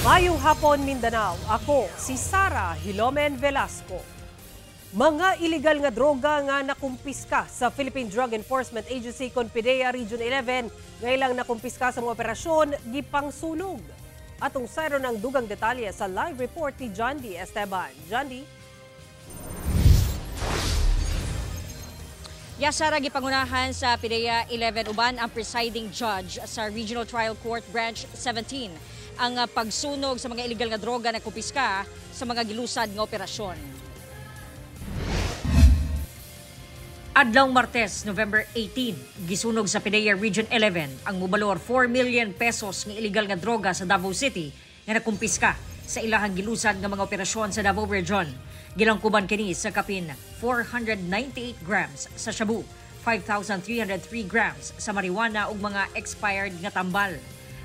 Mayong hapon, Mindanao. Ako si Sara Hilomen Velasco. Mga iligal nga droga nga nakumpiska sa Philippine Drug Enforcement Agency kon PDEA Region 11 ngaylang nakumpiska sa mga operasyon gipang sunog. Atong sayro ng dugang detalye sa live report ni John D. Esteban. John D. Yasara gipangunahan sa PDEA 11 uban ang presiding judge sa Regional Trial Court Branch 17 ang pagsunog sa mga iligal nga droga na kumpiska sa mga gilusad nga operasyon. Adlawng Martes, November 18, gisunog sa PDEA Region 11 ang mobalor 4 million pesos nga iligal nga droga sa Davao City nga nakumpiska sa ilahang gilusad nga mga operasyon sa Davao Region. Gilangkuban kini sa kapin 498 grams sa shabu, 5,303 grams sa marijuana ug mga expired nga tambal.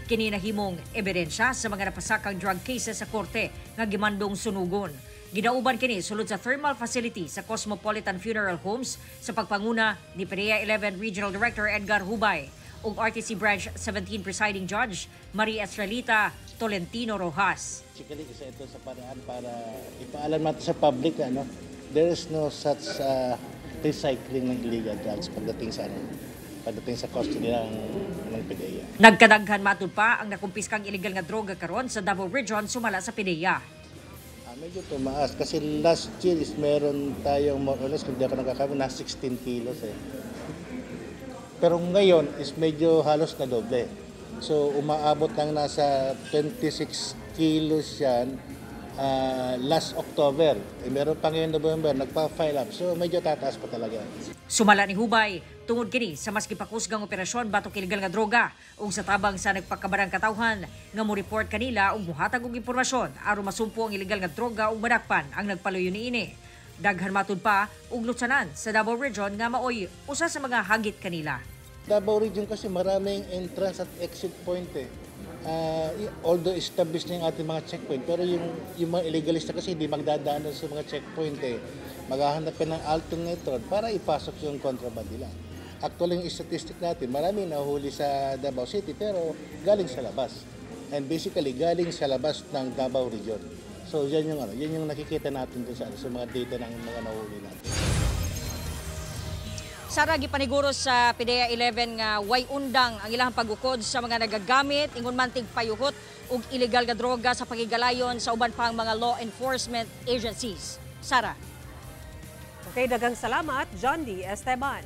Kini nahimong ebidensya sa mga napasakang drug cases sa korte nga gimandong sunugon. Gidauban kini sulod sa thermal facility sa Cosmopolitan Funeral Homes sa pagpanguna ni PDEA 11 Regional Director Edgar Hubay ug RTC Branch 17 Presiding Judge Maria Estrelita Tolentino Rojas. Basically, isa ito sa paraan para ipaalam natin sa public, there is no such recycling ng illegal drugs pagdating sa custody ng PDEA. Nagkadaghan matud pa ang nakumpiskang illegal nga droga karon sa Davao Region sumala sa PDEA. Medyo tumaas kasi last year is meron tayong more or less, kung di ako nagkakamali, na 16 kilos Pero ngayon is medyo halos na doble. So umaabot lang nasa 26 kilos yan last October. Meron pa ngayon November, nagpa-file up. So medyo tataas pa talaga. Sumala ni Hubay, tungod kini sa mas gipakusgang operasyon batok illegal nga droga ug sa tabang sa nagpakabarang katawhan nga mo report kanila ug muhatag og impormasyon aron masumpo ang illegal nga droga ug madakpan ang nagpaluyo niini. Daghan matud pa ug lutsanan sa Davao Region nga maoy usa sa mga hagit kanila. Davao Region kasi maraming entrance at exit point although established na yung ating mga checkpoint, pero yung mga illegalista kasi hindi magdadaan sa mga checkpoint maghahanap ka ng alternative para ipasok yung contraband nila. Actually, yung statistic natin, maraming nahuli sa Davao City pero galing sa labas. And basically, galing sa labas ng Davao Region. So, yan yung nakikita natin doon sa mga data ng mga nahuli natin. Sara gipaniguro sa PDEA 11 nga way undang ang ilang pagukod sa mga nagagamit ingon man tig payuhot ug illegal nga droga sa pagigalayon sa uban pang mga law enforcement agencies. Sara. Okay, daghang salamat, John D. Esteban.